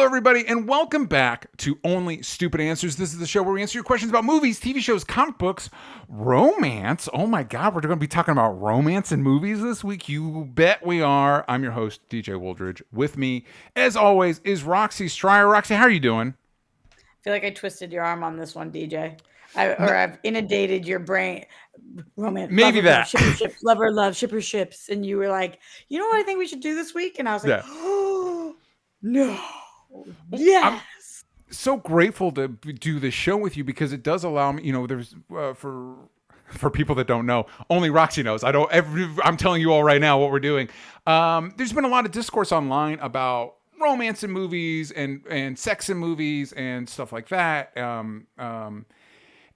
everybody, and welcome back to Only Stupid Answers. This is the show where we answer your questions about movies, TV shows, comic books, romance. Oh my God, we're going to be talking about romance in movies this week. You bet we are. I'm your host, DJ Wooldridge. With me, as always, is Roxy Stryer. Roxy, how are you doing? I feel like I twisted your arm on this one, DJ. I've inundated your brain. Romance, maybe that. Shipper ships, lover, love, shipper ships. And you were like, you know what I think we should do this week? And I was like, Yeah. oh, no. Yes. I'm so grateful to do this show with you because it does allow me, there's for people that don't know, only Roxy knows. I'm telling you all right now what we're doing. There's been a lot of discourse online about romance in movies and sex in movies and stuff like that.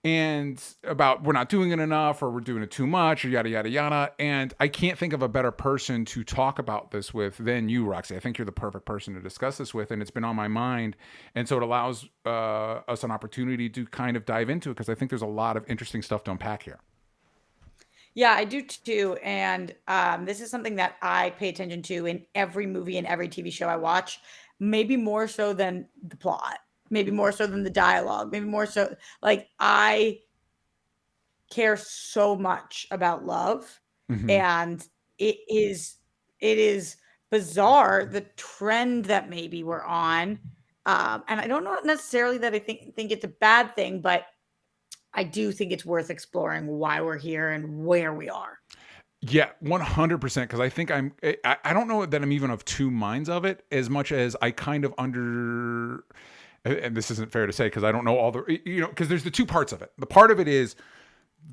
And about we're not doing it enough or we're doing it too much or yada, yada, yada. And I can't think of a better person to talk about this with than you, Roxy. I think you're the perfect person to discuss this with, and it's been on my mind. And so it allows us an opportunity to kind of dive into it because I think there's a lot of interesting stuff to unpack here. Yeah, I do too. And this is something that I pay attention to in every movie and every TV show I watch, maybe more so than the plot. Maybe more so than the dialogue, maybe more so. Like, I care so much about love, and it is bizarre, the trend that maybe we're on. And I don't know necessarily that I think it's a bad thing, but I do think it's worth exploring why we're here and where we are. Yeah, 100%. Because I think I don't know that I'm even of two minds of it as much as I kind of and this isn't fair to say because I don't know all the, because there's the two parts of it. The part of it is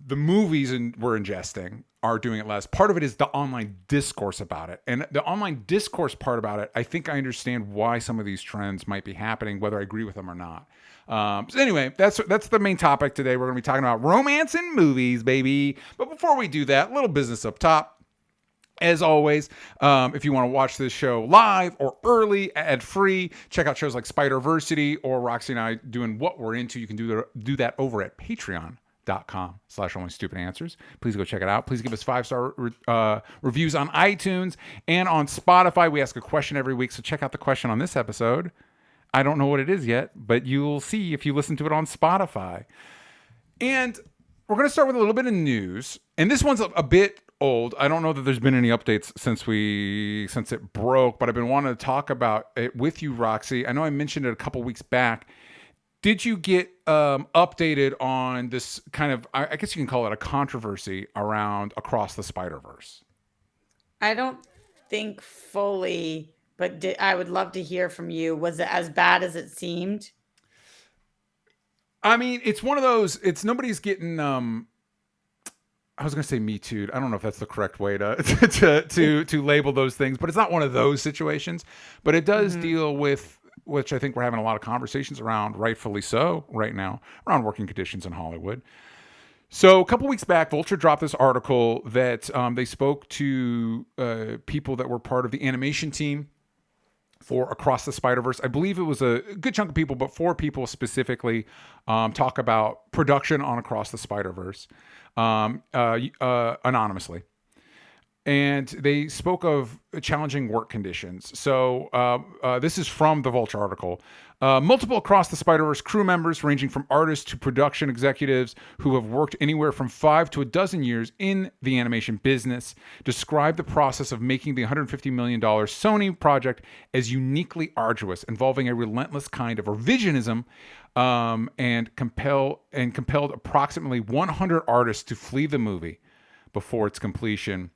the movies we're ingesting are doing it less. Part of it is the online discourse about it. And the online discourse part about it, I think I understand why some of these trends might be happening, whether I agree with them or not. So anyway, that's the main topic today. We're going to be talking about romance in movies, baby. But before we do that, little business up top. As always, if you want to watch this show live or early, ad-free, check out shows like Spider-Versity or Roxy and I doing What We're Into. You can do that over at patreon.com/onlystupidanswers. Please go check it out. Please give us 5-star reviews on iTunes and on Spotify. We ask a question every week, so check out the question on this episode. I don't know what it is yet, but you'll see if you listen to it on Spotify. And we're going to start with a little bit of news. And this one's a bit old. I don't know that there's been any updates since it broke, but I've been wanting to talk about it with you, Roxy. I know I mentioned it a couple weeks back. Did you get updated on this kind of, I guess you can call it a controversy around Across the Spider-Verse? I don't think fully, but I would love to hear from you. Was it as bad as it seemed? I mean, it's one of those, nobody's getting, I was going to say Me Too. I don't know if that's the correct way to label those things, but it's not one of those situations. But it does deal with, which I think we're having a lot of conversations around, rightfully so, right now, around working conditions in Hollywood. So a couple weeks back, Vulture dropped this article that they spoke to people that were part of the animation team for Across the Spider-Verse. I believe it was a good chunk of people, but 4 people specifically talk about production on Across the Spider-Verse anonymously. And they spoke of challenging work conditions. So this is from the Vulture article. Multiple Across the Spider-Verse crew members, ranging from artists to production executives who have worked anywhere from 5 to a dozen years in the animation business, describe the process of making the $150 million Sony project as uniquely arduous, involving a relentless kind of revisionism, and compelled approximately 100 artists to flee the movie before its completion.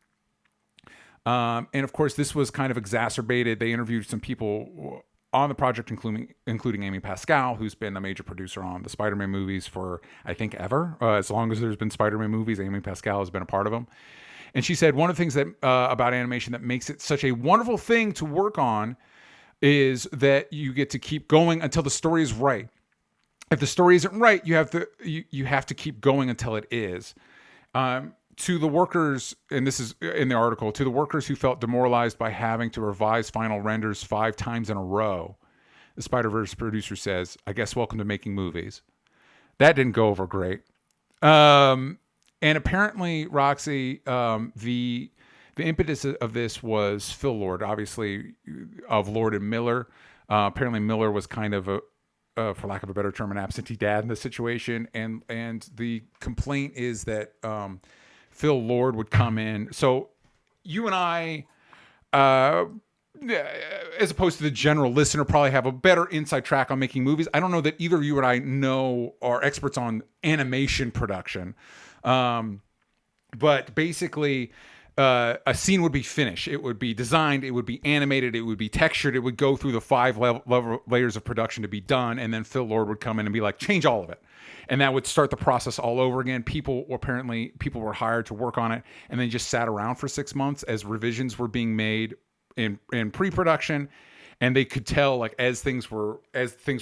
And of course, this was kind of exacerbated. They interviewed some people on the project, including Amy Pascal, who's been a major producer on the Spider-Man movies for, I think, ever. As long as there's been Spider-Man movies, Amy Pascal has been a part of them. And she said one of the things that about animation that makes it such a wonderful thing to work on is that you get to keep going until the story is right. If the story isn't right, you have to keep going until it is. To the workers, and this is in the article, to the workers who felt demoralized by having to revise final renders 5 times in a row, the Spider-Verse producer says, I guess welcome to making movies. That didn't go over great. And apparently, Roxy, the impetus of this was Phil Lord, obviously, of Lord and Miller. Apparently, Miller was kind of for lack of a better term, an absentee dad in this situation, and the complaint is that Phil Lord would come in. So you and I, uh, as opposed to the general listener, probably have a better inside track on making movies. I don't know that either you and I know are experts on animation production. But basically, a scene would be finished. It would be designed. It would be animated. It would be textured. It would go through the five layers of production to be done. And then Phil Lord would come in and be like, change all of it. And that would start the process all over again. People were hired to work on it, and then just sat around for 6 months as revisions were being made in pre-production. And they could tell, like, as things were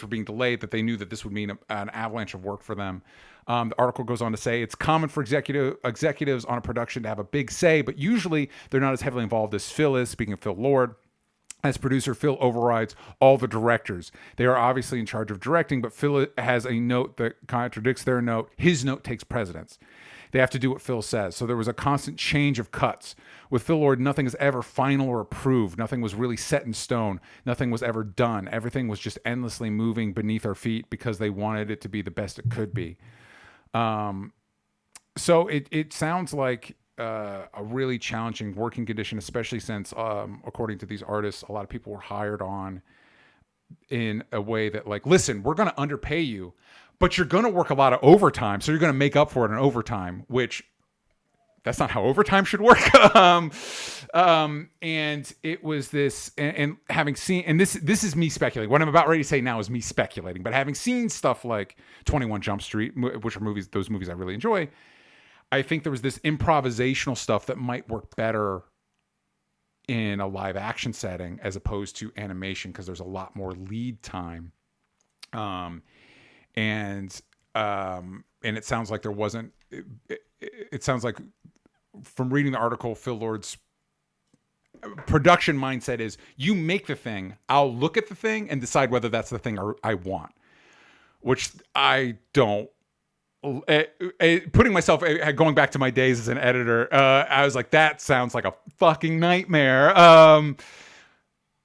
being delayed, that they knew that this would mean an avalanche of work for them. The article goes on to say it's common for executives on a production to have a big say, but usually they're not as heavily involved as Phil is. Speaking of Phil Lord, as producer, Phil overrides all the directors. They are obviously in charge of directing, but Phil has a note that contradicts their note. His note takes precedence. They have to do what Phil says. So there was a constant change of cuts. With Phil Lord, nothing is ever final or approved. Nothing was really set in stone. Nothing was ever done. Everything was just endlessly moving beneath our feet because they wanted it to be the best it could be. So it sounds like a really challenging working condition, especially since, according to these artists, a lot of people were hired on in a way that, like, listen, we're going to underpay you, but you're going to work a lot of overtime, so you're going to make up for it in overtime, which that's not how overtime should work. And it was this, and having seen, and this is me speculating. What I'm about ready to say now is me speculating, but having seen stuff like 21 Jump Street, which are those movies I really enjoy, I think there was this improvisational stuff that might work better in a live action setting as opposed to animation, because there's a lot more lead time. And it sounds like there wasn't. It sounds like, from reading the article, Phil Lord's production mindset is, you make the thing, I'll look at the thing and decide whether that's the thing I want, which I don't. Putting myself, going back to my days as an editor, I was like, that sounds like a fucking nightmare.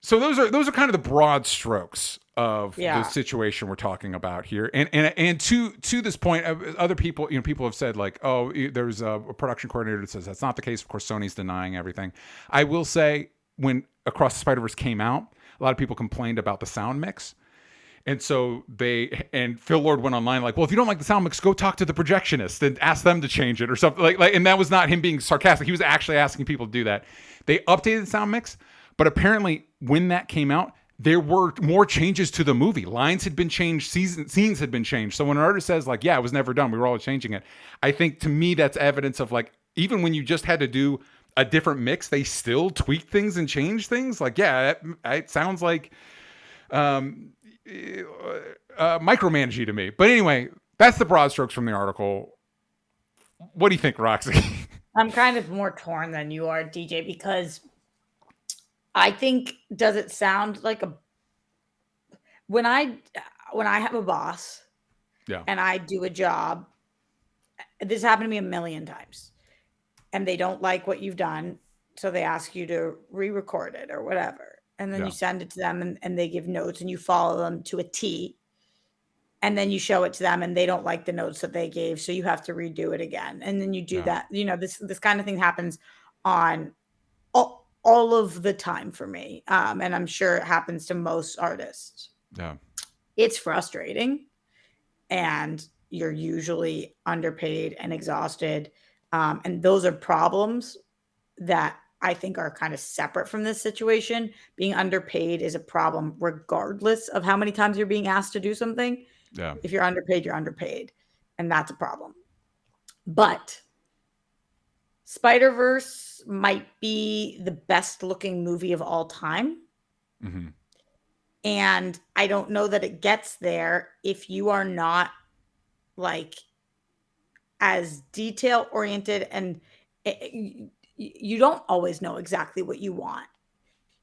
So those are kind of the broad strokes of the situation we're talking about here. And to this point, other people, people have said, like, oh, there's a production coordinator that says that's not the case. Of course, Sony's denying everything. I will say, when Across the Spider-Verse came out, a lot of people complained about the sound mix. And so Phil Lord went online like, well, if you don't like the sound mix, go talk to the projectionist and ask them to change it or something like. And that was not him being sarcastic. He was actually asking people to do that. They updated the sound mix, but apparently when that came out, there were more changes to the movie. Lines had been changed, scenes had been changed. So when an artist says, like, yeah, it was never done, we were all changing it, I think, to me, that's evidence of, like, even when you just had to do a different mix, they still tweak things and change things. Like, yeah, it sounds like micromanaging to me. But anyway, that's the broad strokes from the article. What do you think, Roxy? I'm kind of more torn than you are, DJ, because I think, does it sound like when I have a boss, Yeah, and I do a job, this happened to me a million times, and they don't like what you've done, so they ask you to re-record it or whatever, and then you send it to them, and they give notes, and you follow them to a T, and then you show it to them, and they don't like the notes that they gave, so you have to redo it again, and then you do that. This kind of thing happens on all of the time for me, and I'm sure it happens to most artists. Yeah, it's frustrating, and you're usually underpaid and exhausted, and those are problems that I think are kind of separate from this situation. Being underpaid is a problem regardless of how many times you're being asked to do something. yeah. If you're underpaid, you're underpaid, and that's a problem. But Spider-Verse might be the best looking movie of all time. Mm-hmm. And I don't know that it gets there if you are not, like, as detail oriented, and you don't always know exactly what you want.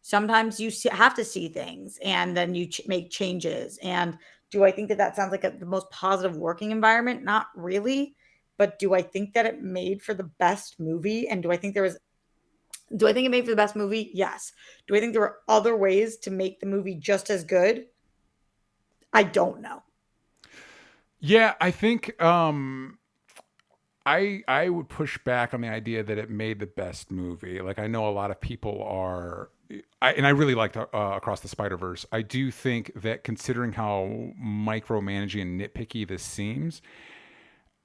Sometimes you have to see things, and then you make changes. And do I think that sounds like the most positive working environment? Not really. But do I think that it made for the best movie? And do I think there was Do I think it made for the best movie? Yes. Do I think there were other ways to make the movie just as good? I don't know. Yeah, I think I would push back on the idea that it made the best movie. Like I know a lot of people are, and I really liked Across the Spider Verse. I do think that considering how micromanaging and nitpicky this seems,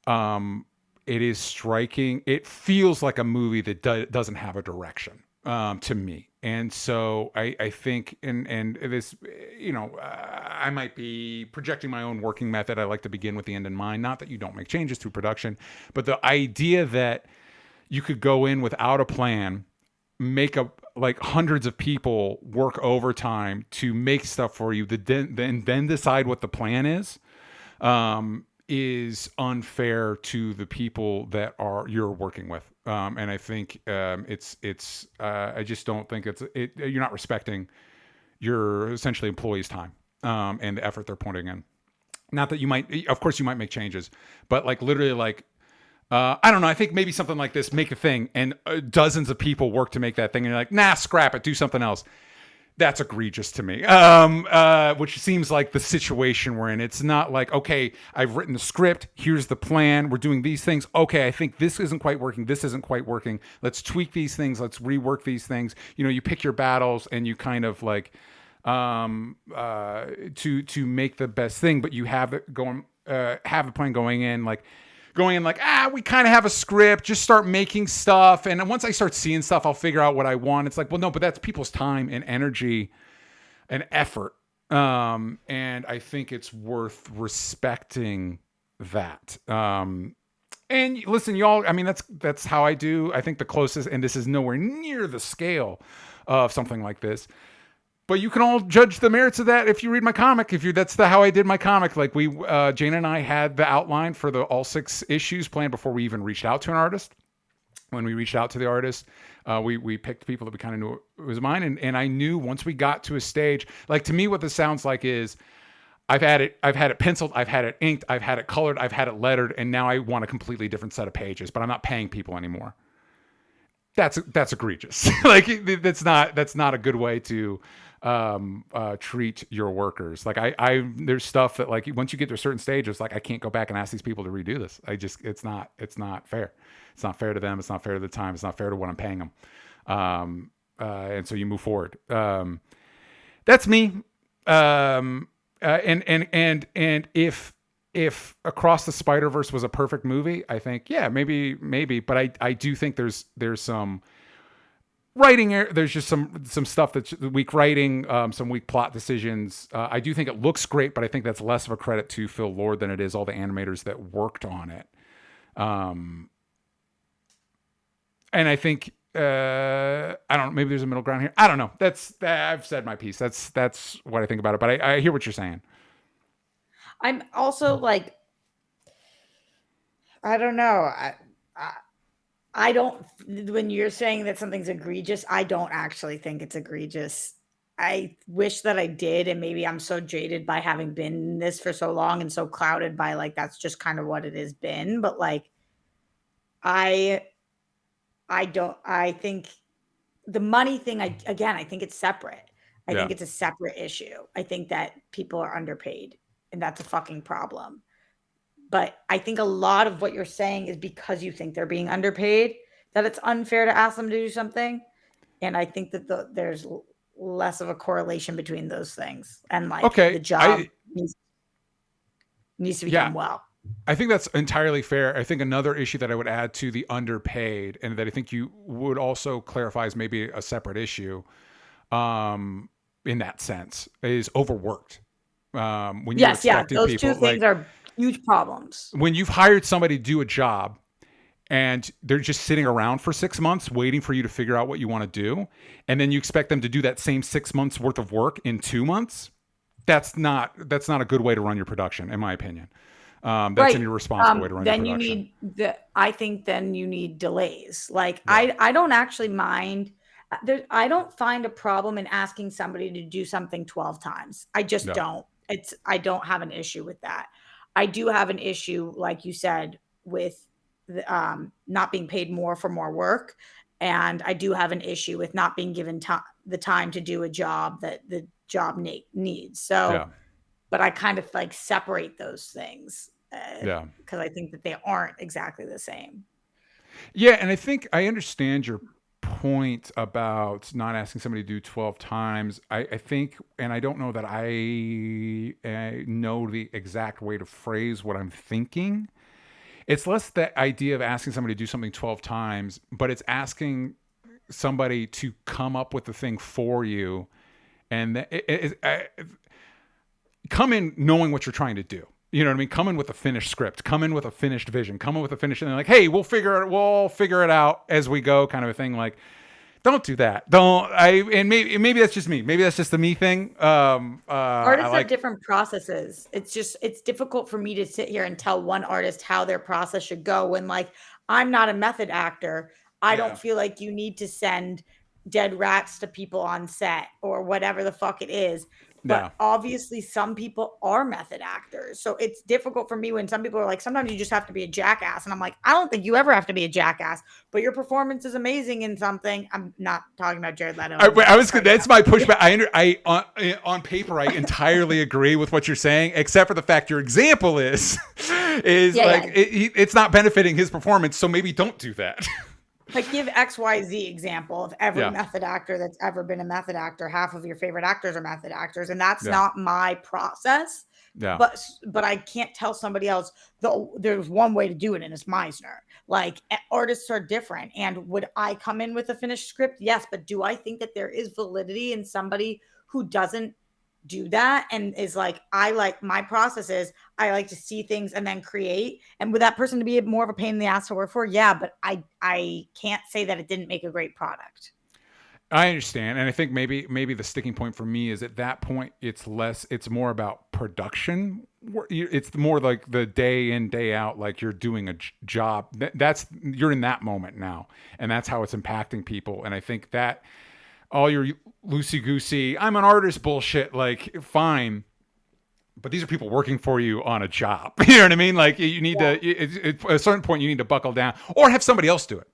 it is striking. It feels like a movie that doesn't have a direction to me, and so I think, and this, I might be projecting my own working method. I like to begin with the end in mind. Not that you don't make changes through production, but the idea that you could go in without a plan, make a like hundreds of people work overtime to make stuff for you, then decide what the plan is unfair to the people that are you're working with. And I think it's I just don't think you're not respecting your essentially employees' time and the effort they're putting in. Not that you might, of course, you might make changes, but like literally, like I don't know. I think maybe something like this, make a thing, and dozens of people work to make that thing, and you're like, nah, scrap it, do something else. That's egregious to me. Which seems like the situation we're in. It's not like, okay, I've written the script. Here's the plan. We're doing these things. Okay, I think this isn't quite working. This isn't quite working. Let's tweak these things. Let's rework these things. You pick your battles and you kind of like to make the best thing, but you have it going, have a plan going in like, we kind of have a script, just start making stuff. And then once I start seeing stuff, I'll figure out what I want. It's like, well, no, but that's people's time and energy and effort. And I think it's worth respecting that. And listen, y'all, I mean, that's how I do. I think the closest, and this is nowhere near the scale of something like this, but you can all judge the merits of that if you read my comic. That's how I did my comic. Like Jane and I had the outline for all 6 issues planned before we even reached out to an artist. When we reached out to the artist, we picked people that we kind of knew it was mine. And I knew once we got to a stage, like to me, what this sounds like is I've had it penciled, I've had it inked, I've had it colored, I've had it lettered, and now I want a completely different set of pages, but I'm not paying people anymore. That's egregious. Like that's not a good way to treat your workers. Like there's stuff that like once you get to a certain stage, it's like I can't go back and ask these people to redo this. It's not fair. It's not fair to them. It's not fair to the time. It's not fair to what I'm paying them. And so you move forward. That's me. And if Across the Spider-Verse was a perfect movie, I think, yeah, maybe, but I do think there's some writing there's just some stuff that's weak writing, some weak plot decisions. I do think it looks great, but I think that's less of a credit to Phil Lord than it is all the animators that worked on it. And I think I don't know, maybe there's a middle ground here. I don't know. I've said my piece. That's what I think about it, but I hear what you're saying. I'm also like, I don't know. I don't, when you're saying that something's egregious, I don't actually think it's egregious. I wish that I did. And maybe I'm so jaded by having been in this for so long and so clouded by like, that's just kind of what it has been. But like, I think the money thing, I think it's separate. I think it's a separate issue. I think that people are underpaid and that's a fucking problem. But I think a lot of what you're saying is because you think they're being underpaid, that it's unfair to ask them to do something. And I think that there's less of a correlation between those things. And like the job needs to be done well. I think that's entirely fair. I think another issue that I would add to the underpaid, and that I think you would also clarify as maybe a separate issue in that sense, is overworked. When you're expecting those people, two things are huge problems. When you've hired somebody to do a job and they're just sitting around for 6 months waiting for you to figure out what you want to do, and then you expect them to do that same 6 months worth of work in 2 months, that's not a good way to run your production, in my opinion. That's an irresponsible way to run your production. I think then you need delays. Like I don't actually mind. I don't find a problem in asking somebody to do something 12 times. I just don't. I don't have an issue with that. I do have an issue, like you said, with not being paid more for more work. and I do have an issue with not being given the time to do a job that the job needs. Yeah. So, but I kind of like separate those things Yeah. because I think that they aren't exactly the same. Yeah, and I think I understand your point about not asking somebody to do 12 times. I think, and I don't know that I know the exact way to phrase what I'm thinking. It's less the idea of asking somebody to do something 12 times, but it's asking somebody to come up with the thing for you, and come in knowing what you're trying to do. You know what I mean? Come in with a finished script, come in with a finished vision, come in with a finished, and like, hey, we'll figure it out as we go, kind of a thing. Like, don't do that. And maybe that's just me. Maybe that's just the me thing. Artists have different processes. It's difficult for me to sit here and tell one artist how their process should go when, like, I'm not a method actor. I don't feel like you need to send dead rats to people on set or whatever the fuck it is. But obviously some people are method actors. So it's difficult for me when some people are like, sometimes you just have to be a jackass. And I'm like, I don't think you ever have to be a jackass, but your performance is amazing in something. I'm not talking about Jared Leto. That's my pushback. On paper, I entirely agree with what you're saying, except for the fact your example is it's not benefiting his performance. So maybe don't do that. Like, give XYZ example of every method actor that's ever been a method actor. Half of your favorite actors are method actors, and that's not my process. Yeah. But I can't tell somebody else there's one way to do it, and it's Meisner. Like, artists are different. And would I come in with a finished script? Yes, but do I think that there is validity in somebody who doesn't do that and is like, my process is I like to see things and then create, and with that person to be more of a pain in the ass to work for, but I can't say that it didn't make a great product. I understand, and I think maybe the sticking point for me is at that point it's more about production. It's more like the day in, day out, like you're doing a job. You're in that moment now, and that's how it's impacting people. And I think that all your loosey-goosey, I'm an artist bullshit, like, fine. But these are people working for you on a job. You know what I mean? Like, you need to, at a certain point, you need to buckle down or have somebody else do it.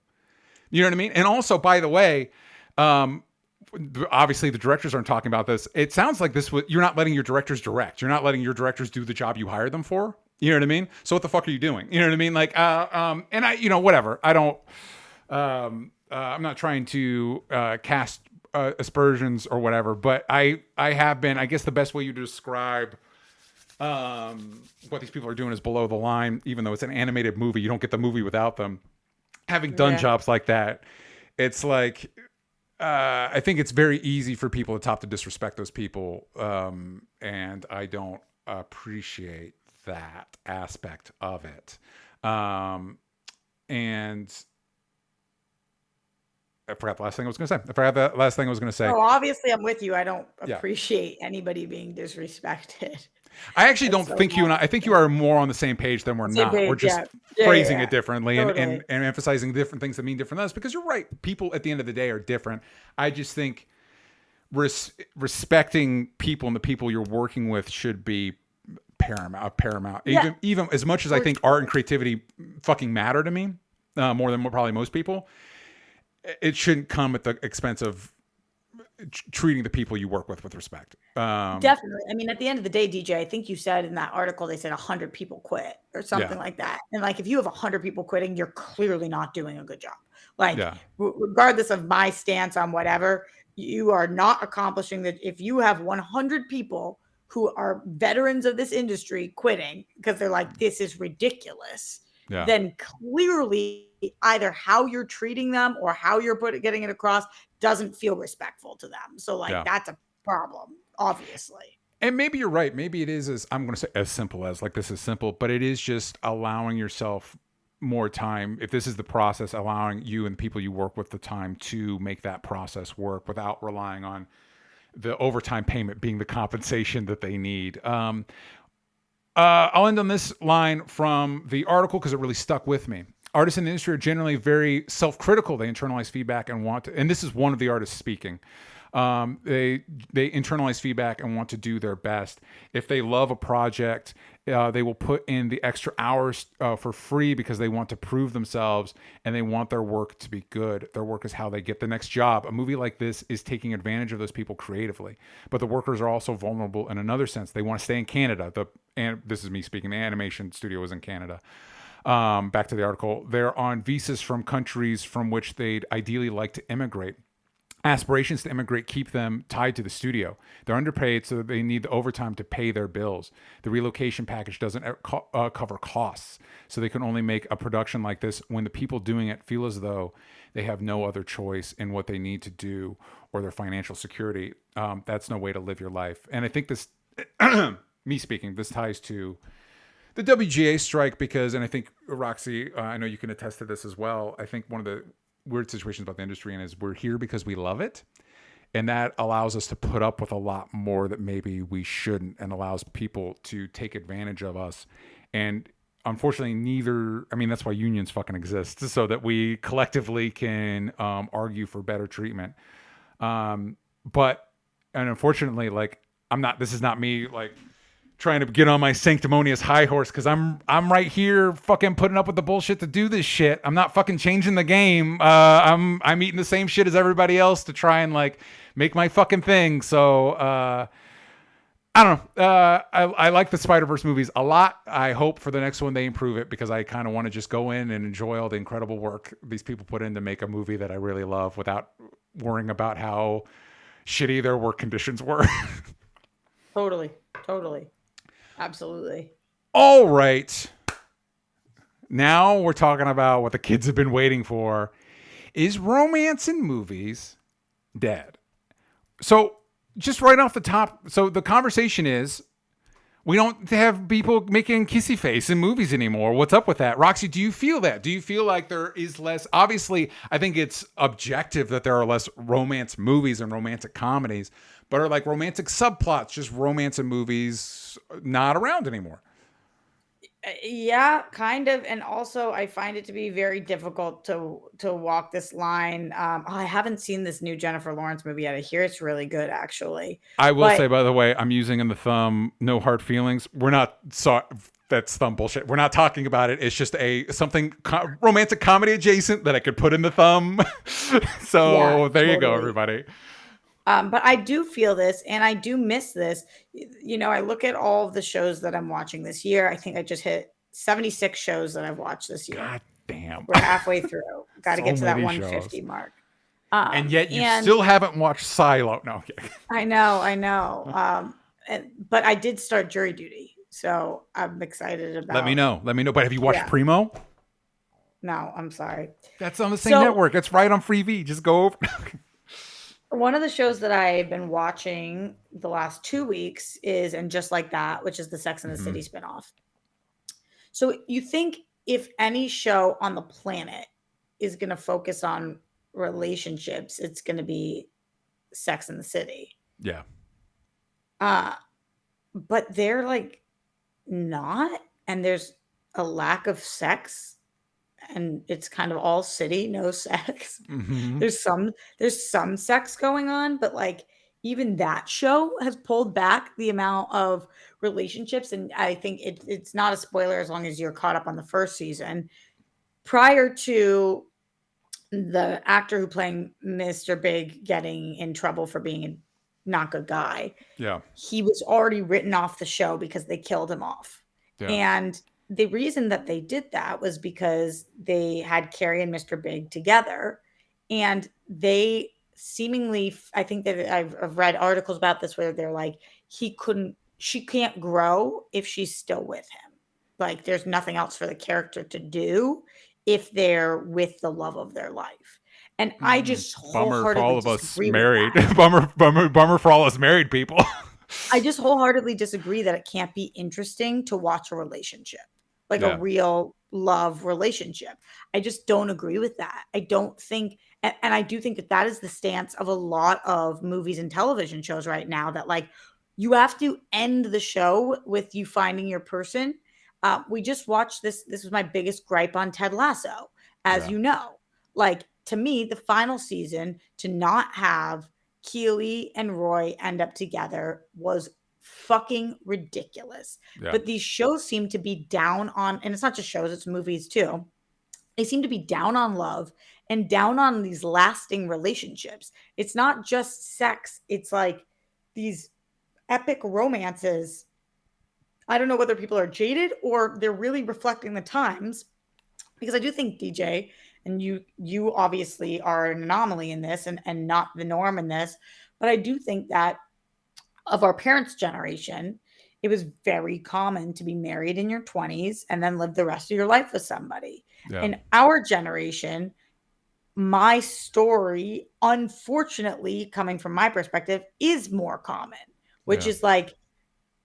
You know what I mean? And also, by the way, obviously the directors aren't talking about this. It sounds like you're not letting your directors direct. You're not letting your directors do the job you hired them for. You know what I mean? So what the fuck are you doing? You know what I mean? Like, and I, whatever. I don't, I'm not trying to cast aspersions or whatever, but I have been, I guess the best way you describe what these people are doing is below the line. Even though it's an animated movie, you don't get the movie without them. Having done jobs like that, it's like I think it's very easy for people at top to disrespect those people, and I don't appreciate that aspect of it. And I forgot the last thing I was going to say. Oh, obviously I'm with you. I don't appreciate anybody being disrespected. I actually don't think I think you are more on the same page than we're not. We're just phrasing it differently and emphasizing different things that mean different things, because you're right. People at the end of the day are different. I just think respecting people and the people you're working with should be paramount. Even as much as I think art and creativity fucking matter to me, more than probably most people, it shouldn't come at the expense of treating the people you work with respect. Definitely. I mean, at the end of the day, DJ, I think you said in that article, they said 100 people quit or something like that. And like, if you have 100 people quitting, you're clearly not doing a good job. Like, regardless of my stance on whatever, you are not accomplishing that. If you have 100 people who are veterans of this industry quitting because they're like, this is ridiculous, then clearly either how you're treating them or how you're getting it across doesn't feel respectful to them. So like, that's a problem, obviously. And maybe you're right. Maybe it is, I'm going to say, as simple as, like, this is simple, but it is just allowing yourself more time. If this is the process, allowing you and the people you work with the time to make that process work without relying on the overtime payment being the compensation that they need. I'll end on this line from the article because it really stuck with me. Artists in the industry are generally very self-critical. They internalize feedback and and this is one of the artists speaking. They internalize feedback and want to do their best. If they love a project, they will put in the extra hours for free because they want to prove themselves and they want their work to be good. Their work is how they get the next job. A movie like this is taking advantage of those people creatively, but the workers are also vulnerable in another sense. They want to stay in Canada. And this is me speaking. The animation studio is in Canada. Back to the article. They're on visas from countries from which they'd ideally like to immigrate. Aspirations to immigrate keep them tied to the studio. They're underpaid, so they need the overtime to pay their bills. The relocation package doesn't cover costs, so they can only make a production like this when the people doing it feel as though they have no other choice in what they need to do or their financial security. That's no way to live your life. And I think this, me speaking, this ties to the WGA strike because, and I think Roxy, I know you can attest to this as well. I think one of the weird situations about the industry and is we're here because we love it, and that allows us to put up with a lot more that maybe we shouldn't, and allows people to take advantage of us. And unfortunately, that's why unions fucking exist, so that we collectively can argue for better treatment. But and unfortunately, like, this is not me like trying to get on my sanctimonious high horse, because I'm right here fucking putting up with the bullshit to do this shit. I'm not fucking changing the game. I'm eating the same shit as everybody else to try and like make my fucking thing. So I don't know. I like the Spider-Verse movies a lot. I hope for the next one they improve it, because I kind of want to just go in and enjoy all the incredible work these people put in to make a movie that I really love without worrying about how shitty their work conditions were. Totally. Absolutely. All right. Now we're talking about what the kids have been waiting for. Is romance in movies dead? So just right off the top, so the conversation is, we don't have people making kissy face in movies anymore. What's up with that? Roxy, do you feel that? Do you feel like there is less? Obviously, I think it's objective that there are less romance movies and romantic comedies, but are like romantic subplots, just romance in movies, not around anymore? Yeah, kind of. And also I find it to be very difficult to walk this line. I haven't seen this new Jennifer Lawrence movie yet. I hear it's really good actually. I will But say, by the way, I'm using in the thumb no hard feelings. We're not that's thumb bullshit. We're not talking about it. It's just something romantic comedy adjacent that I could put in the thumb. So yeah, there you go, totally. everybody. But I do feel this and I do miss this. I look at all of the shows that I'm watching this year. I think I just hit 76 shows that I've watched this year. God damn. We're halfway through. Got to So get to that many 150 shows. mark. And yet you And still haven't watched Silo. No, okay. I know. But I did start Jury Duty, so I'm excited about. Let me know. But have you watched Yeah. Primo? No, I'm sorry. That's on the same So network. It's right on Freevee. Just go over. one of the shows that I've been watching the last 2 weeks is And Just Like That, which is the Sex and the Mhm. City spinoff. So you think if any show on the planet is going to focus on relationships, it's going to be Sex and the City. Yeah. But they're like not, and there's a lack of sex, and it's kind of all city, no sex. Mm-hmm. There's some sex going on, but like even that show has pulled back the amount of relationships, and I think it's not a spoiler as long as you're caught up on the first season. Prior to the actor who playing Mr. Big getting in trouble for being a not good guy, Yeah. he was already written off the show because they killed him off. Yeah. And the reason that they did that was because they had Carrie and Mr. Big together, and they seemingly, I think that I've read articles about this where they're like, she can't grow if she's still with him. Like there's nothing else for the character to do if they're with the love of their life. And I just Bummer for all wholeheartedly of us disagree with married. that. Bummer for all us married people. I just wholeheartedly disagree that it can't be interesting to watch a relationship, like Yeah. a real love relationship. I just don't agree with that. I don't think, and I do think that that is the stance of a lot of movies and television shows right now, that like you have to end the show with you finding your person. We just watched this. This was my biggest gripe on Ted Lasso, as Yeah. you know. Like to me, the final season to not have Keely and Roy end up together was fucking ridiculous. Yeah. But these shows seem to be down on, and it's not just shows, it's movies too. They seem to be down on love and down on these lasting relationships. It's not just sex, it's like these epic romances. I don't know whether people are jaded or they're really reflecting the times, because I do think DJ, and you obviously are an anomaly in this, and not the norm in this, but I do think that of our parents' generation, it was very common to be married in your 20s and then live the rest of your life with somebody. Yeah. In our generation, my story, unfortunately, coming from my perspective, is more common, which Yeah. is like,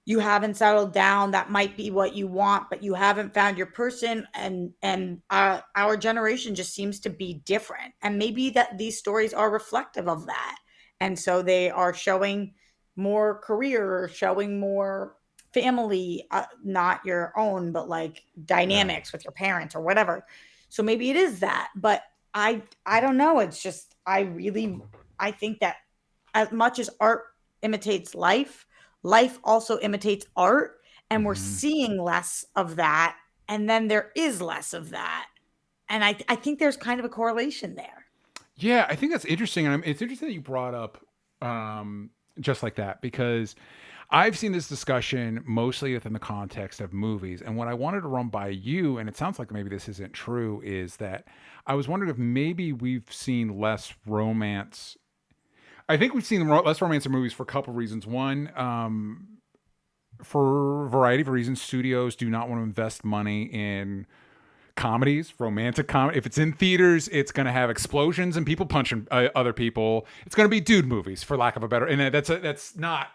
you haven't settled down, that might be what you want, but you haven't found your person, and our generation just seems to be different, and maybe that these stories are reflective of that, and so they are showing more career, showing more family, not your own, but like Yeah. dynamics with your parents or whatever. So maybe it is that, but I don't know, it's just I think that as much as art imitates life, life also imitates art, and we're Hmm. seeing less of that, and then there is less of that, and I think there's kind of a correlation there. Yeah, I think that's interesting, and it's interesting that you brought up just like that because I've seen this discussion mostly within the context of movies, and what I wanted to run by you, and it sounds like maybe this isn't true, is that I was wondering if maybe we've seen less romance. I think we've seen less romance in movies for a couple reasons. One, for a variety of reasons, studios do not want to invest money in comedies, romantic comedy. If it's in theaters, it's going to have explosions and people punching other people. It's going to be dude movies, for lack of a better. And that's not.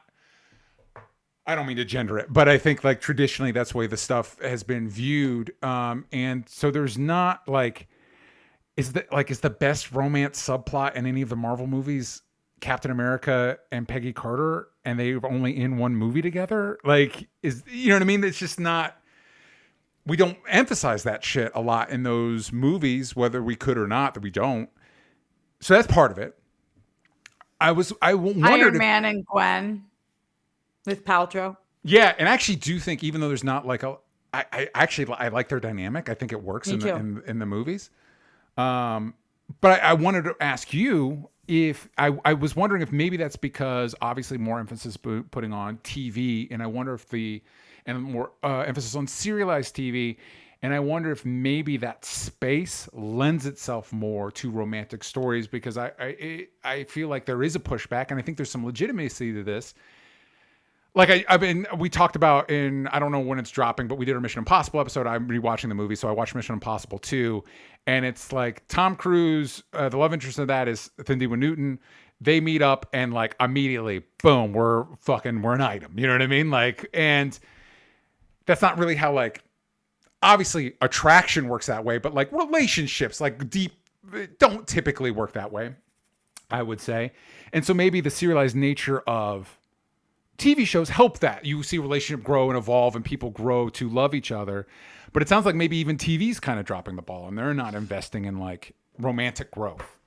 I don't mean to gender it, but I think like traditionally that's the way the stuff has been viewed. And so there's not like is the best romance subplot in any of the Marvel movies Captain America and Peggy Carter, and they're only in one movie together? Like, is you know what I mean? It's just not. We don't emphasize that shit a lot in those movies, whether we could or not. That we don't. So that's part of it. I wondered Iron if Man and Gwen with Paltrow. yeah, and I actually do think even though there's not like I actually I like their dynamic. I think it works Me in the too. in the movies. But I wanted to ask you if I was wondering if maybe that's because obviously more emphasis putting on TV, and I wonder if and more emphasis on serialized TV, and I wonder if maybe that space lends itself more to romantic stories because I feel like there is a pushback, and I think there's some legitimacy to this. Like we talked about in, I don't know when it's dropping, but we did our Mission Impossible episode. I'm rewatching the movie, so I watched Mission Impossible 2, and it's like Tom Cruise, the love interest of that is Thindiwa Newton. They meet up and like immediately, boom, we're an item. You know what I mean? Like, and that's not really how like, obviously attraction works that way, but like relationships, like deep, don't typically work that way, I would say. And so maybe the serialized nature of TV shows help that. You see relationship grow and evolve and people grow to love each other. But it sounds like maybe even TV's kind of dropping the ball and they're not investing in like romantic growth.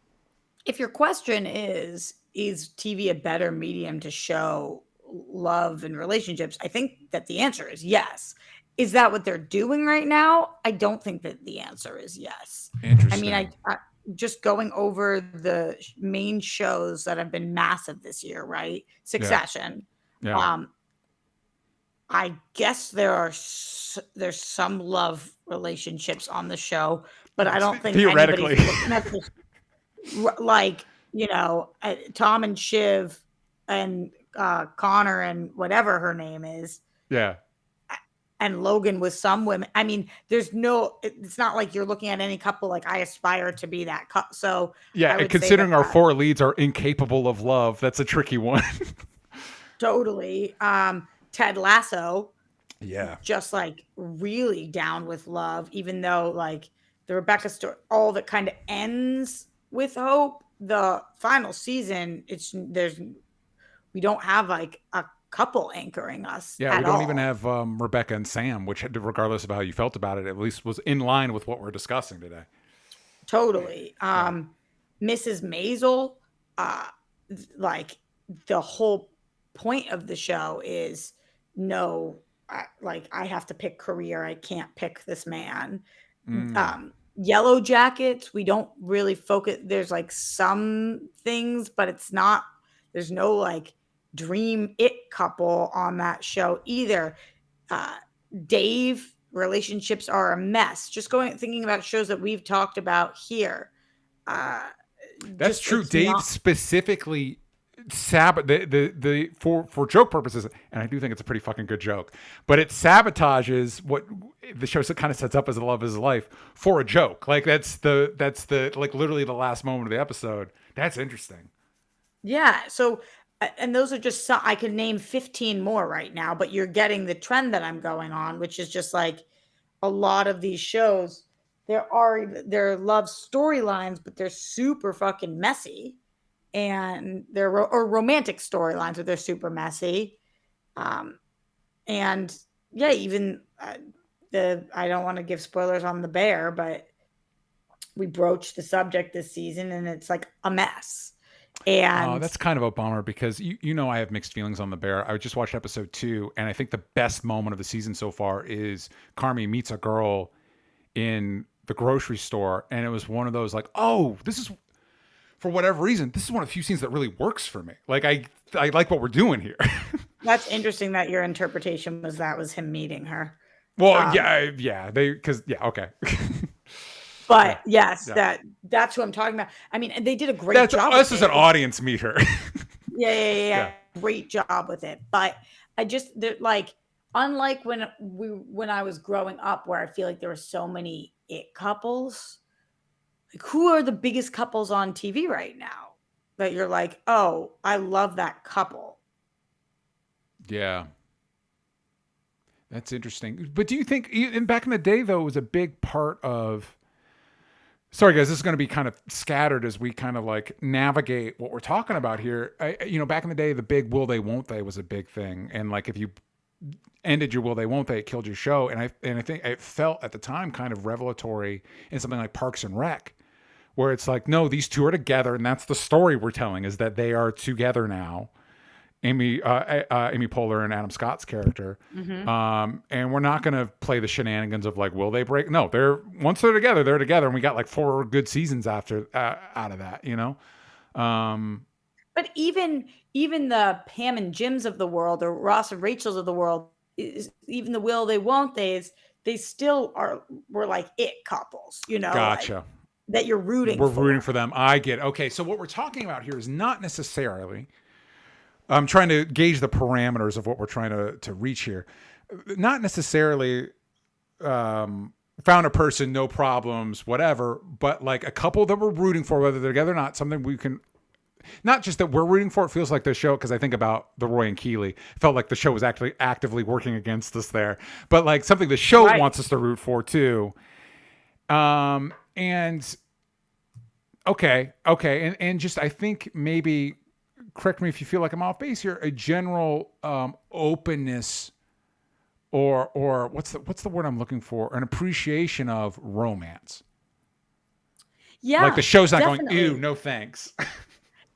If your question is TV a better medium to show love and relationships? I think that the answer is yes. Is that what they're doing right now? I don't think that the answer is yes. I mean, Interesting. I just going over the main shows that have been massive this year, right? Yeah. Succession. Yeah. Um, I guess there's some love relationships on the show, but I don't think anybody's Theoretically. looking at this like, Tom and Shiv and Connor and whatever her name is, Yeah. and Logan with some women. I mean, it's not like you're looking at any couple like I aspire to be that couple. So Yeah. I And would say that considering our four leads are incapable of love, that's a tricky one. totally. Ted Lasso, Yeah. just like really down with love, even though like the Rebecca story, all that kind of ends with hope. The final season, we don't have like a couple anchoring us Yeah. We at don't even all. have Rebecca and Sam, which, regardless of how you felt about it, at least was in line with what we're discussing today. Totally. Yeah. Mrs. Maisel, uh, like the whole point of the show is no, like I have to pick career. I can't pick this man. Mm. Yellow Jackets, we don't really focus. There's like some things, but it's not. There's no like dream it couple on that show either. Uh, Dave, relationships are a mess. Just going thinking about shows that we've talked about here. Uh, That's just true. it's Dave not. specifically the for joke purposes, and I do think it's a pretty fucking good joke, but it sabotages what the show kind of sets up as the love of his life for a joke. Like that's the like literally the last moment of the episode. That's interesting. Yeah. So, and those are just some, I could name 15 more right now, but you're getting the trend that I'm going on, which is just like a lot of these shows. There are love storylines, but they're super fucking messy, and or romantic storylines, but they're super messy. Um, and yeah, even the I don't want to give spoilers on the bear, but we broached the subject this season, and it's like a mess. Oh, And that's kind of a bummer because you know I have mixed feelings on the bear. I just watched episode 2, and I think the best moment of the season so far is Carmi meets a girl in the grocery store, and it was one of those like, oh, this is for whatever reason, this is one of the few scenes that really works for me. Like I like what we're doing here. that's interesting that your interpretation was that was him meeting her. Well, Um, yeah, they because yeah, okay, yeah, but yes, yeah. that's who I'm talking about. I mean, and they did a great That's job us with as an it. audience meet her. Yeah, yeah, yeah, Yeah, yeah. Great job with it. But I just like unlike when I was growing up where I feel like there were so many it couples, like who are the biggest couples on TV right now that you're like, "Oh, I love that couple." yeah. That's interesting. But do you think, and back in the day, though, it was a big part of. Sorry, guys, this is going to be kind of scattered as we kind of like navigate what we're talking about here. Back in the day, the big will they, won't they was a big thing. And like if you ended your will they, won't they, it killed your show. And I think it felt at the time kind of revelatory in something like Parks and Rec, where it's like, no, these two are together. And that's the story we're telling is that they are together now. Amy Poehler and Adam Scott's character. Hmm. And we're not going to play the shenanigans of like, will they break? No, once they're together, and we got like 4 good seasons after out of that, you know. Um, But even the Pam and Jims of the world, or Ross and Rachel's of the world, even the will they won't they's, they still are were like it couples, like gotcha. that you're rooting We're rooting for. for them. I get okay. So what we're talking about here is not necessarily. I'm trying to gauge the parameters of what we're trying to reach here. Not necessarily found a person, no problems, whatever, but like a couple that we're rooting for, whether they're together or not, something we can, not just that we're rooting for, it feels like the show, because I think about the Roy and Keeley, it felt like the show was actually actively working against us there, but like something the show Right. wants us to root for too. And okay. And just, I think maybe, correct me if you feel like I'm off base here, a general openness or what's the word I'm looking for? An appreciation of romance. Like Yeah, the show's not going, ew, definitely. no thanks.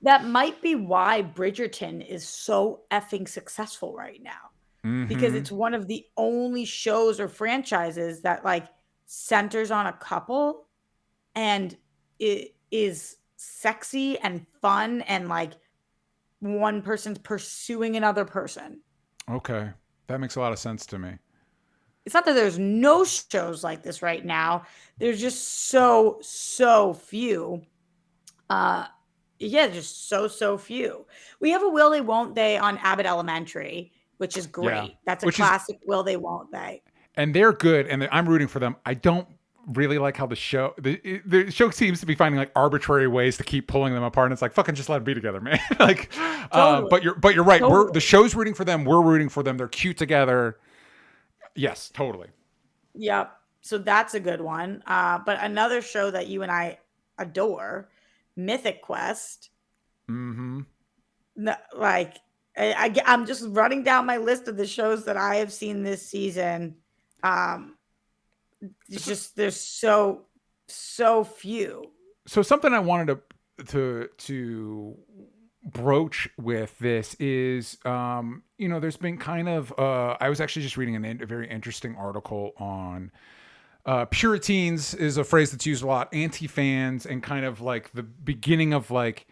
That might be why Bridgerton is so effing successful right now, because Mm-hmm. it's one of the only shows or franchises that like centers on a couple, and it is sexy and fun, and like one person's pursuing another person. Okay. That makes a lot of sense to me. It's not that there's no shows like this right now. There's just so few. Uh yeah, just so few. We have a will they won't they on Abbott Elementary, which is Yeah. great. That's a Which is, classic will they won't they. and they're good, and I'm rooting for them. I don't really like how the show seems to be finding like arbitrary ways to keep pulling them apart. And it's like fucking just let them be together, man. Like, Totally. but you're right. The Totally. show's rooting for them. We're rooting for them. They're cute together. Yes, totally. Yep. So that's a good one. But another show that you and I adore, Mythic Quest. Mm-hmm. Like I'm just running down my list of the shows that I have seen this season. Um, it's So, just there's so few. so something I wanted to broach with this is, there's been kind of, I was actually just reading a very interesting article on Puritans is a phrase that's used a lot, anti-fans, and kind of like the beginning of like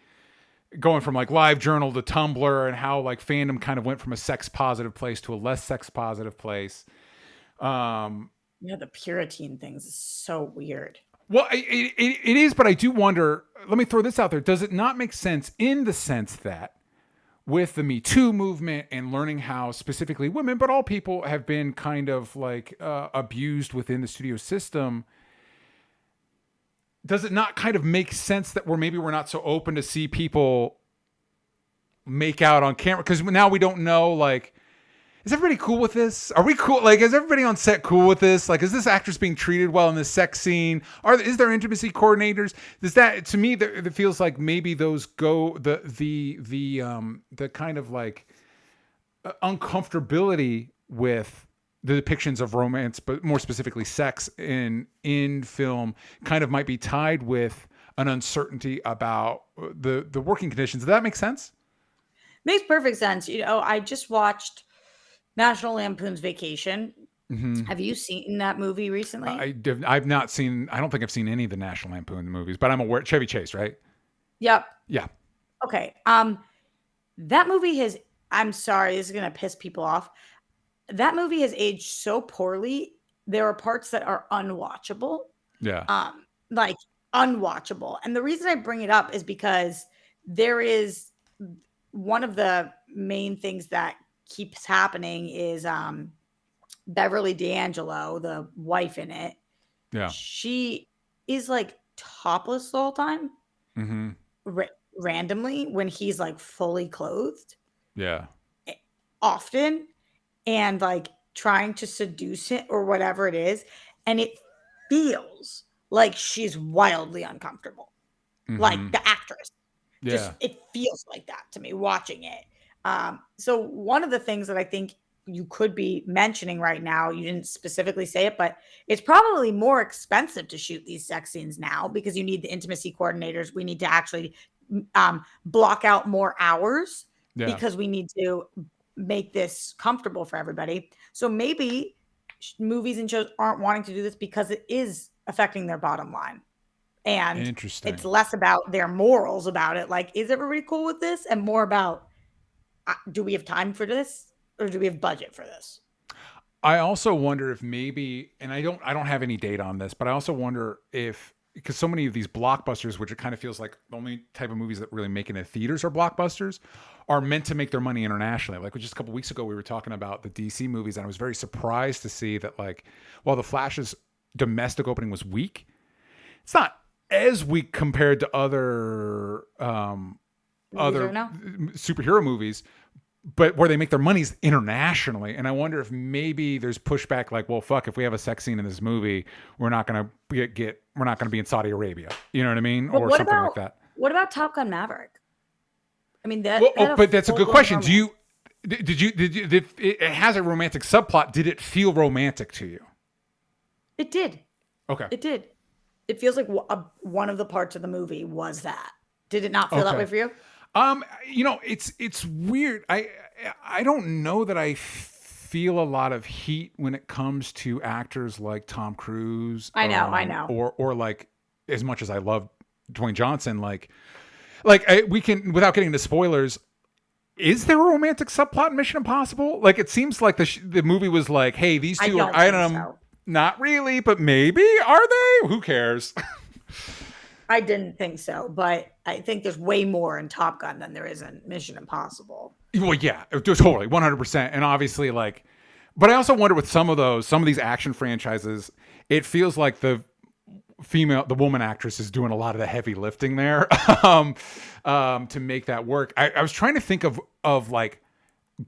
going from like live journal to Tumblr, and how like fandom kind of went from a sex positive place to a less sex positive place. Yeah, the Puritan things is so weird. Well, it is, but I do wonder. Let me throw this out there. Does it not make sense in the sense that with the Me Too movement and learning how specifically women, but all people have been kind of like abused within the studio system? Does it not kind of make sense that we're not so open to see people make out on camera? Because now we don't know, like, is everybody cool with this? Are we cool? Like, is everybody on set cool with this? Like, is this actress being treated well in this sex scene? Is there intimacy coordinators? Does that, to me, it feels like maybe those go the kind of like uncomfortability with the depictions of romance, but more specifically sex in film, kind of might be tied with an uncertainty about the working conditions. Does that make sense? Makes perfect sense. I just watched National Lampoon's Vacation. Mm-hmm. Have you seen that movie recently? I've not seen. I don't think I've seen any of the National Lampoon movies, but I'm aware. Chevy Chase, right? Yep. Yeah. Okay. That movie has. I'm sorry, this is gonna piss people off. That movie has aged so poorly. There are parts that are unwatchable. Yeah. Like unwatchable. And the reason I bring it up is because there is one of the main things that keeps happening is Beverly D'Angelo, the wife in it. Yeah. She is like topless the whole time, Mm-hmm. randomly when he's like fully clothed, Yeah. often, and like trying to seduce it or whatever it is. And it feels like she's wildly uncomfortable. Mm-hmm. Like the actress. Yeah. Just it feels like that to me watching it. So one of the things that I think you could be mentioning right now, you didn't specifically say it, but it's probably more expensive to shoot these sex scenes now because you need the intimacy coordinators. We need to actually block out more hours because we need to make this comfortable for everybody. So maybe movies and shows aren't wanting to do this because it is affecting their bottom line. And Interesting. it's less about their morals about it. Like, is everybody cool with this? And more about, do we have time for this? Or do we have budget for this? I also wonder if maybe, and I don't have any data on this, but I also wonder if, because so many of these blockbusters, which it kind of feels like the only type of movies that really make it in theaters are blockbusters, are meant to make their money internationally. Like just a couple weeks ago, we were talking about the DC movies, and I was very surprised to see that, like, while the Flash's domestic opening was weak, it's not as weak compared to other superhero movies, but where they make their monies internationally. And I wonder if maybe there's pushback, like, well, fuck, if we have a sex scene in this movie, we're not going to we're not going to be in Saudi Arabia. You know what I mean? But or something like that. What about Top Gun Maverick? I mean, but that's a good question. Romance. Did it has a romantic subplot? Did it feel romantic to you? It did. Okay. It did. It feels like one of the parts of the movie was that. Did it not feel that way for you? It's weird. I don't know that I feel a lot of heat when it comes to actors like Tom Cruise. I know. Or like, as much as I love Dwayne Johnson, we can, without getting into spoilers, is there a romantic subplot in Mission Impossible? Like, it seems like the movie was like, hey, these two are item. So. Not really, but maybe. Are they? Who cares? I didn't think so, but I think there's way more in Top Gun than there is in Mission Impossible. Well, yeah, totally, 100%. And obviously, like, but I also wonder with some of these action franchises, it feels like the woman actress is doing a lot of the heavy lifting there to make that work. I was trying to think of like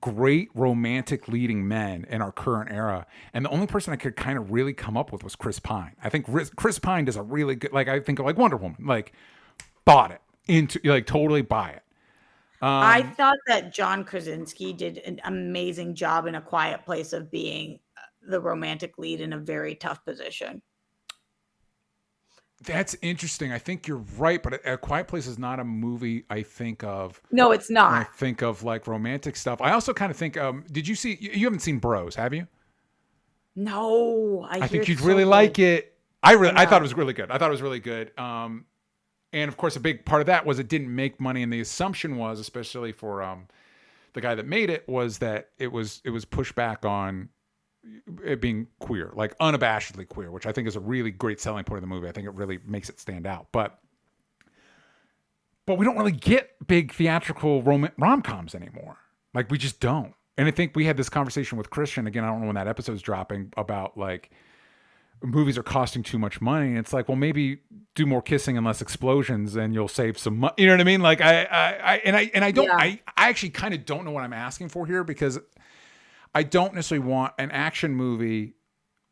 great romantic leading men in our current era, and the only person I could kind of really come up with was Chris Pine. I think Chris Pine does a really good, like, I think of like Wonder Woman, like, bought it into, like, totally buy it. I thought that John Krasinski did an amazing job in A Quiet Place of being the romantic lead in a very tough position. That's interesting. I think you're right, but A Quiet Place is not a movie I think of No, it's when I not. think of like romantic stuff. I also kind of think, did you see, you haven't seen Bros, have you? No, I I hear think you'd it's so really good. like it. I I thought it know. was really good. I thought it was really good. And of course, a big part of that was it didn't make money, and the assumption was, especially for the guy that made it, was that it was pushback on it being queer, like unabashedly queer, which I think is a really great selling point of the movie. I think it really makes it stand out. But we don't really get big theatrical rom coms anymore. Like we just don't. And I think we had this conversation with Christian again. I don't know when that episode's dropping about like movies are costing too much money. And it's like, well, maybe do more kissing and less explosions, and you'll save some money. You know what I mean? Like I don't. Yeah. I actually kind of don't know what I'm asking for here, because I don't necessarily want an action movie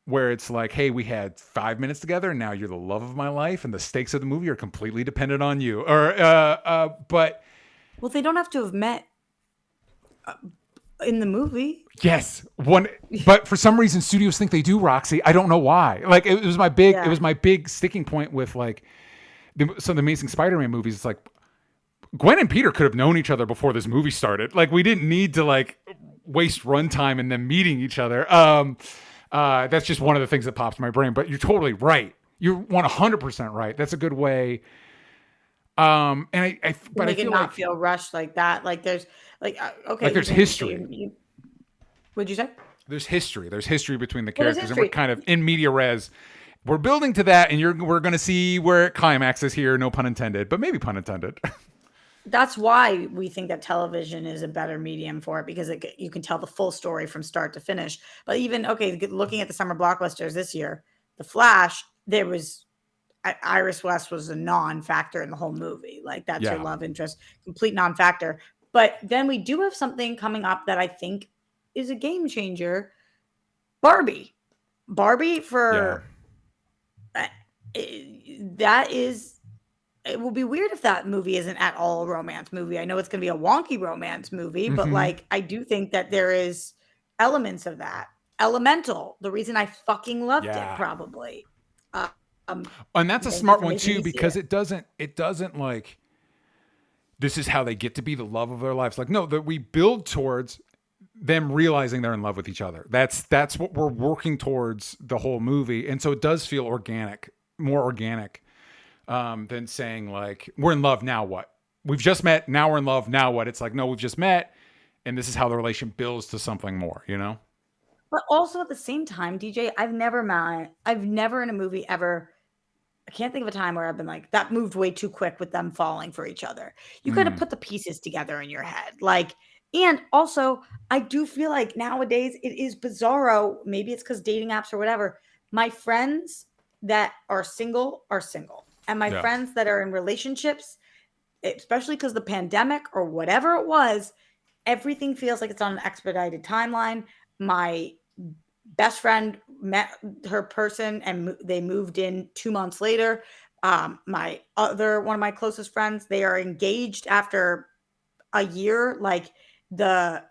where it's like, hey, we had 5 minutes together and now you're the love of my life and the stakes of the movie are completely dependent on you. Or, but Well, they don't have to have met in the movie. yes, but for some reason studios think they do, Roxy. I don't know why. Like it Yeah. was my big sticking point with like some of the Amazing Spider-Man movies. It's like Gwen and Peter could have known each other before this movie started. Like we didn't need to like waste runtime in them meeting each other. That's just one of the things that pops in my brain. But you're totally right. You're 100% right. That's a good way. To But I make it feel not like feel rushed like that. Like there's like okay, there's even so history. what'd you say? There's history. There's history between the Well, there's characters, and we're history. kind of in media res. We're building to that, and we're going to see where it climaxes here. No pun intended, but maybe pun intended. That's why we think that television is a better medium for it, because you can tell the full story from start to finish. But even okay, looking at the summer blockbusters this year, The Flash, there was Iris West was a non-factor in the whole movie. Like that's your Yeah, love interest, complete non-factor. But then we do have something coming up that I think is a game changer. Barbie. Barbie yeah. for uh, that is it will be weird if that movie isn't at all a romance movie. I know it's going to be a wonky romance movie, but Hmm. like I do think that there is elements of that. Elemental, the reason I fucking loved it, Yeah, probably. Uh, um, and that's a thank you smart for one making too, me see because it. it doesn't like this is how they get to be the love of their lives. Like no, that we build towards them realizing they're in love with each other. That's what we're working towards the whole movie, and so it does feel organic, more organic than saying like we're in love now. What we've just met, now we're in love. Now what? It's like no, we've just met, and this is how the relation builds to something more. You know? But also at the same time, DJ, I've never in a movie ever. I can't think of a time where I've been like, that moved way too quick with them falling for each other. You got to Mm, put the pieces together in your head. Like, and also, I do feel like nowadays it is bizarro. Maybe it's because dating apps or whatever. My friends that are single are single. And my yeah, friends that are in relationships, especially because the pandemic or whatever it was, everything feels like it's on an expedited timeline. My best friend met her person and they moved in 2 months later. My other one of my closest friends, they are engaged after a year. Like the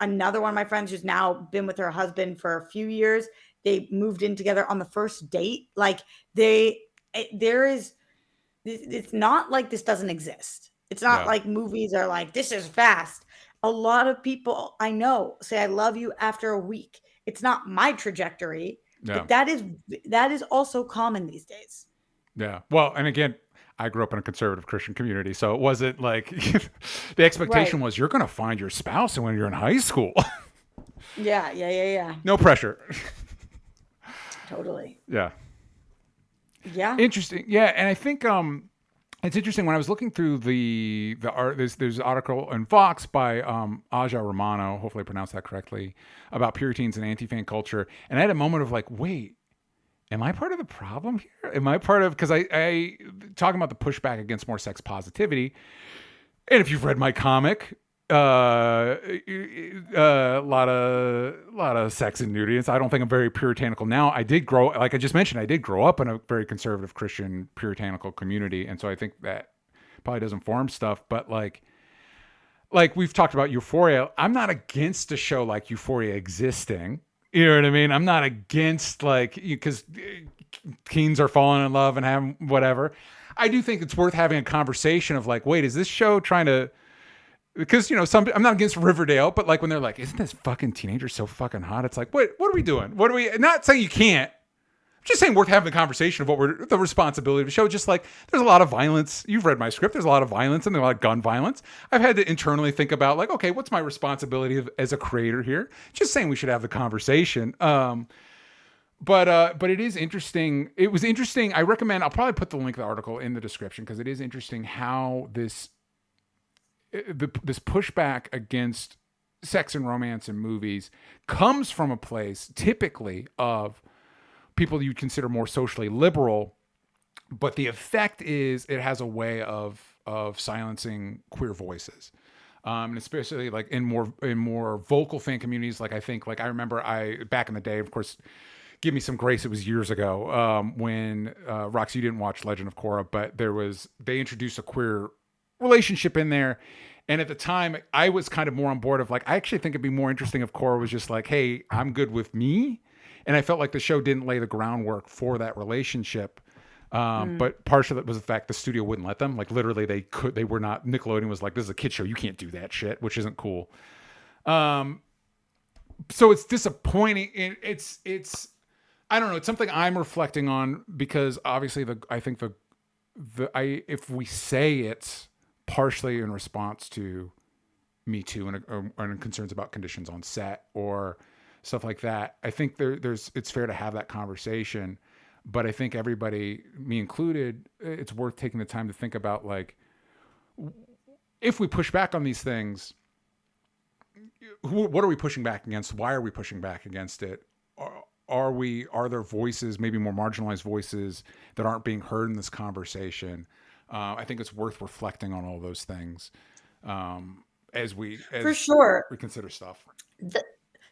another one of my friends who's now been with her husband for a few years, they moved in together on the first date. Like there is it's not like this doesn't exist. It's not yeah, like movies are like, this is fast. A lot of people I know say I love you after a week. It's not my trajectory, yeah, but that is also common these days. yeah. Well, and again, I grew up in a conservative Christian community, so it wasn't like the expectation Right. was you're going to find your spouse when you're in high school. Yeah, yeah, yeah, yeah. No pressure. Totally. Yeah. Yeah. Interesting. Yeah, and I think it's interesting when I was looking through the art. There's an article in Vox by Aja Romano. Hopefully, I pronounced that correctly about Puritans and anti-fan culture. And I had a moment of like, wait, am I part of the problem here? Am I part of because I talking about the pushback against more sex positivity. And if you've read my comic, a lot of sex and nudity. I don't think I'm very puritanical now. I did grow, like I just mentioned, I did grow up in a very conservative Christian puritanical community, and so I think that probably does inform stuff. But like we've talked about Euphoria, I'm not against a show like Euphoria existing. You know what I mean? I'm not against like because teens are falling in love and having whatever. I do think it's worth having a conversation of like, wait, is this show trying to, because I'm not against Riverdale, but like when they're like, isn't this fucking teenager so fucking hot? It's like, what are we doing? What are we, not saying you can't, just saying worth having the conversation of what the responsibility of the show. Just like there's a lot of violence. You've read my script. There's a lot of violence and there's a lot of gun violence. I've had to internally think about like, okay, what's my responsibility as a creator here? Just saying we should have the conversation. But it is interesting. It was interesting. I recommend, I'll probably put the link to the article in the description because it is interesting how this pushback against sex and romance in movies comes from a place typically of people you'd consider more socially liberal, but the effect is it has a way of silencing queer voices, and especially like in more vocal fan communities. Like I think, like I remember, back in the day, of course, give me some grace, it was years ago, when Roxy, you didn't watch Legend of Korra, but they introduced a queer relationship in there. And at the time, I was kind of more on board of like, I actually think it'd be more interesting if Korra was just like, hey, I'm good with me. And I felt like the show didn't lay the groundwork for that relationship. But partially that was the fact the studio wouldn't let them. Like literally they were not, Nickelodeon was like, this is a kid show. You can't do that shit, which isn't cool. So it's disappointing. It's I don't know. It's something I'm reflecting on because obviously if we say it's partially in response to Me Too and concerns about conditions on set or stuff like that, I think it's fair to have that conversation. But I think everybody, me included, it's worth taking the time to think about like, if we push back on these things, what are we pushing back against? Why are we pushing back against it? Are there voices, maybe more marginalized voices, that aren't being heard in this conversation? I think it's worth reflecting on all those things as for sure we consider stuff.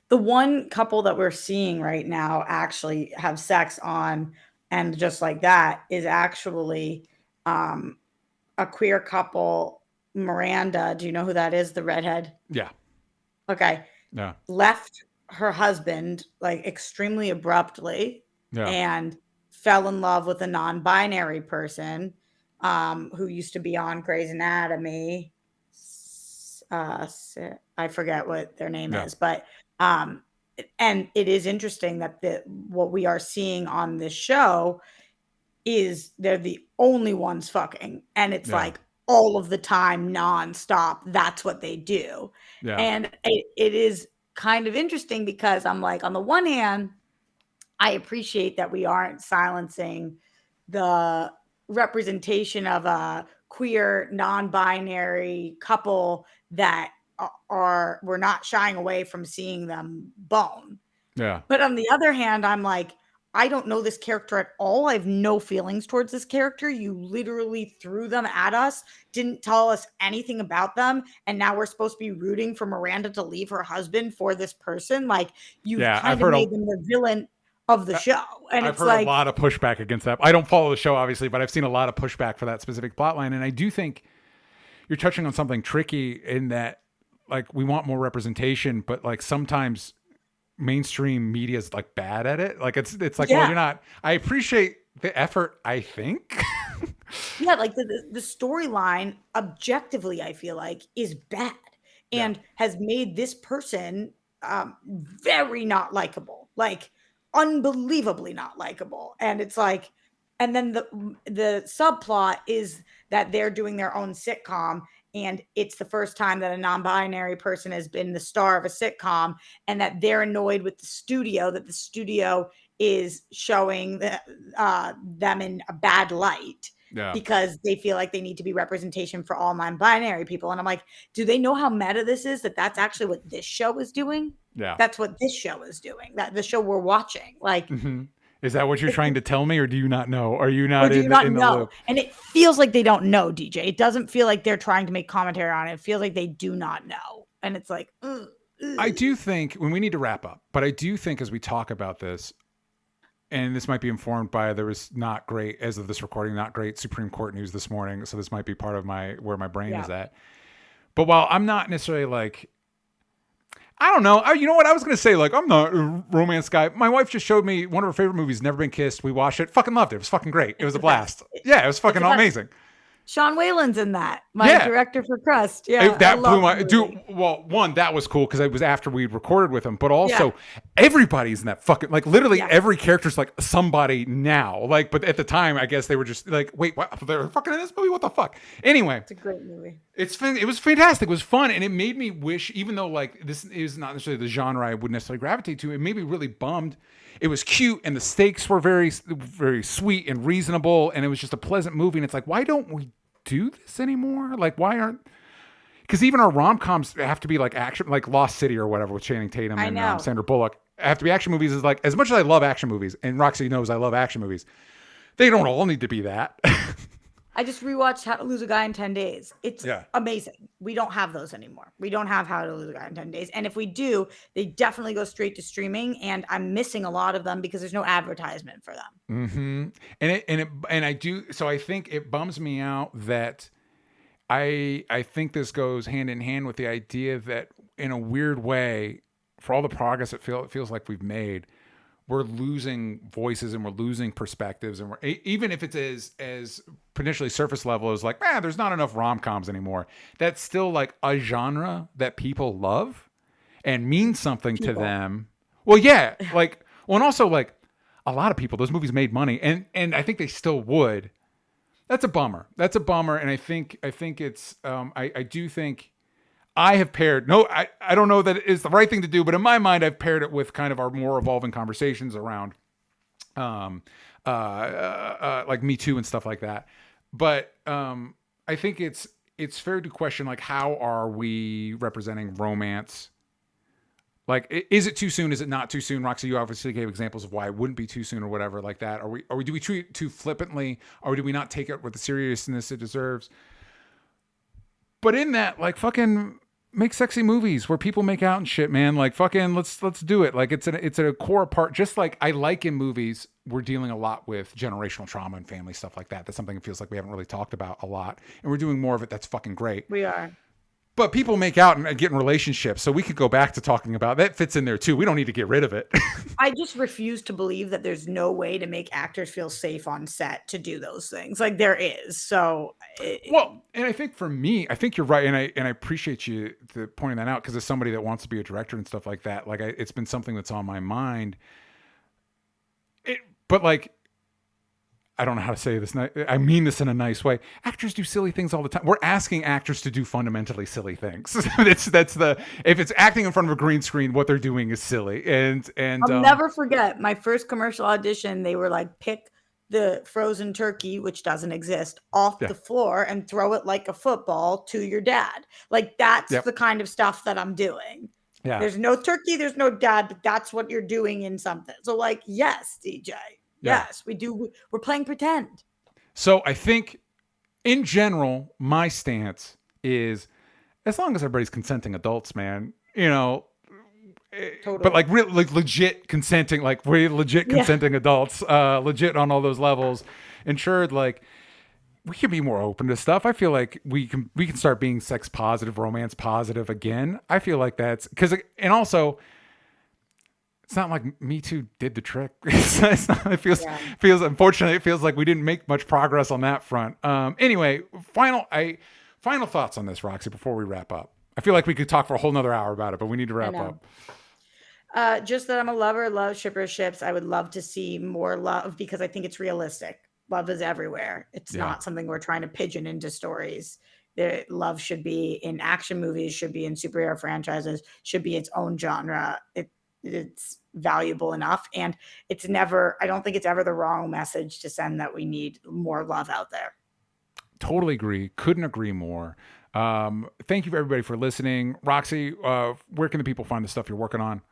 The one couple that we're seeing right now actually have sex on and just like that is actually a queer couple. Miranda, do you know who that is? The redhead? Yeah. Okay. Yeah. Left her husband like extremely abruptly, yeah, and fell in love with a non-binary person who used to be on Grey's Anatomy. I forget what their name is, but and it is interesting that what we are seeing on this show is they're the only ones fucking, and it's like all of the time, nonstop. That's what they do, and it is kind of interesting because I'm like, on the one hand, I appreciate that we aren't silencing the representation of a queer non-binary couple that we're not shying away from seeing them bone. Yeah. But on the other hand, I'm like, I don't know this character at all. I have no feelings towards this character. You literally threw them at us, didn't tell us anything about them, and now we're supposed to be rooting for Miranda to leave her husband for this person. Like, you've kind of made them the villain of the show. And I've heard a lot of pushback against that. I don't follow the show, obviously, but I've seen a lot of pushback for that specific plotline. And I do think you're touching on something tricky in that, like, we want more representation, but like sometimes mainstream media is like bad at it. Like it's like, well, you're not. I appreciate the effort, I think. Yeah, like the storyline objectively, I feel like, is bad and has made this person very not likable, like unbelievably not likable. And it's like, and then the subplot is that they're doing their own sitcom, and it's the first time that a non-binary person has been the star of a sitcom, and that they're annoyed with the studio, that the studio is showing them in a bad light because they feel like they need to be representation for all non-binary people. And I'm like, do they know how meta this is? That's actually what this show is doing? Yeah. That's what this show is doing. That the show we're watching. Like, is that what you're trying to tell me, or do you not know? Are you not in the loop? And it feels like they don't know, DJ. It doesn't feel like they're trying to make commentary on it. It feels like they do not know. And it's like, ugh. I do think when we need to wrap up, but I do think as we talk about this, and this might be informed by, there was not great, as of this recording, not great Supreme Court news this morning. So this might be part of where my brain is at. But while I'm not necessarily like, I don't know. You know what? I was going to say, like, I'm not a romance guy. My wife just showed me one of her favorite movies, Never Been Kissed. We watched it. Fucking loved it. It was fucking great. It It's was a the best. blast. Yeah, it was It's fucking the best. amazing. Sean Whalen's in that. My Yeah. director for Crust. Yeah, I That blew love my the dude. movie. Well, one, that was cool because it was after we recorded with him, but also everybody's in that fucking, like, literally every character's like somebody now. Like, but at the time, I guess they were just like, wait, what? They were fucking in this movie? What the fuck? Anyway, It's a great movie. it was fantastic. It was fun, and it made me wish, even though like this is not necessarily the genre I would necessarily gravitate to, it made me really bummed. It was cute, and the stakes were very, very sweet and reasonable, and it was just a pleasant movie. And it's like, why don't we do this anymore? Like, why aren't? Because even our rom-coms have to be like action, like Lost City or whatever with Channing Tatum and Sandra Bullock. Have to be action movies. Is like, as much as I love action movies, and Roxy knows I love action movies, they don't all need to be that. I just rewatched How to Lose a Guy in 10 Days. It's amazing. We don't have those anymore. We don't have How to Lose a Guy in 10 Days. And if we do, they definitely go straight to streaming. And I'm missing a lot of them because there's no advertisement for them. Mm-hmm. And I do. So I think it bums me out that I think this goes hand in hand with the idea that in a weird way, for all the progress it feels like we've made, we're losing voices and we're losing perspectives, and even if it's as potentially surface level as like, man, there's not enough rom-coms anymore. That's still like a genre that people love and means something to them. Well, yeah, like, well, and also like a lot of people, those movies made money, and I think they still would. That's a bummer. And I think it's I do think I have paired, I don't know that it's the right thing to do, but in my mind, I've paired it with kind of our more evolving conversations around, like Me Too and stuff like that. But I think it's fair to question, like, how are we representing romance? Like, is it too soon? Is it not too soon? Roxy, you obviously gave examples of why it wouldn't be too soon or whatever like that. Do we treat it too flippantly, or do we not take it with the seriousness it deserves? But in that, like, fucking make sexy movies where people make out and shit, man. Like, fucking let's do it. Like, it's a core part. Just like I like in movies, we're dealing a lot with generational trauma and family stuff like that. That's something that feels like we haven't really talked about a lot, and we're doing more of it. That's fucking great. We are. But people make out and get in relationships, so we could go back to talking about that. Fits in there too. We don't need to get rid of it. I just refuse to believe that there's no way to make actors feel safe on set to do those things. Like, there is. So, well, and I think for me, I think you're right, and I appreciate you pointing that out, because as somebody that wants to be a director and stuff like that, like it's been something that's on my mind. But like, I don't know how to say this. I mean this in a nice way. Actors do silly things all the time. We're asking actors to do fundamentally silly things. If it's acting in front of a green screen, what they're doing is silly. And I'll never forget my first commercial audition. They were like, pick the frozen turkey, which doesn't exist, off the floor and throw it like a football to your dad. Like, that's the kind of stuff that I'm doing. Yeah. There's no turkey, there's no dad, but that's what you're doing in something. So, like, yes, DJ. Yes, we do. We're playing pretend. So I think in general, my stance is, as long as everybody's consenting adults, man, you know, totally. But like real, like legit consenting, like we legit consenting adults, legit on all those levels, ensured, like, we can be more open to stuff. I feel like we can start being sex positive, romance positive again. I feel like that's because, and also, it's not like Me Too did the trick. It feels unfortunately, it feels like we didn't make much progress on that front. Anyway, final thoughts on this, Roxy, before we wrap up. I feel like we could talk for a whole nother hour about it, but we need to wrap up. Just that I'm a lover, love shipperships. I would love to see more love because I think it's realistic. Love is everywhere. It's not something we're trying to pigeon into stories. Love should be in action movies, should be in superhero franchises, should be its own genre. It's valuable enough, and I don't think it's ever the wrong message to send that we need more love out there. Totally agree. Couldn't agree more. Thank you everybody for listening. Roxy, where can the people find the stuff you're working on?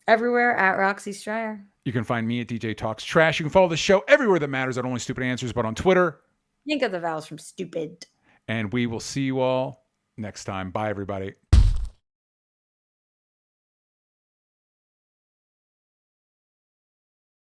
Everywhere at Roxy Stryer. You can find me at DJ Talks Trash. You can follow the show everywhere that matters at Only Stupid Answers, but on Twitter. Think of the vowels from stupid. And we will see you all next time. Bye, everybody.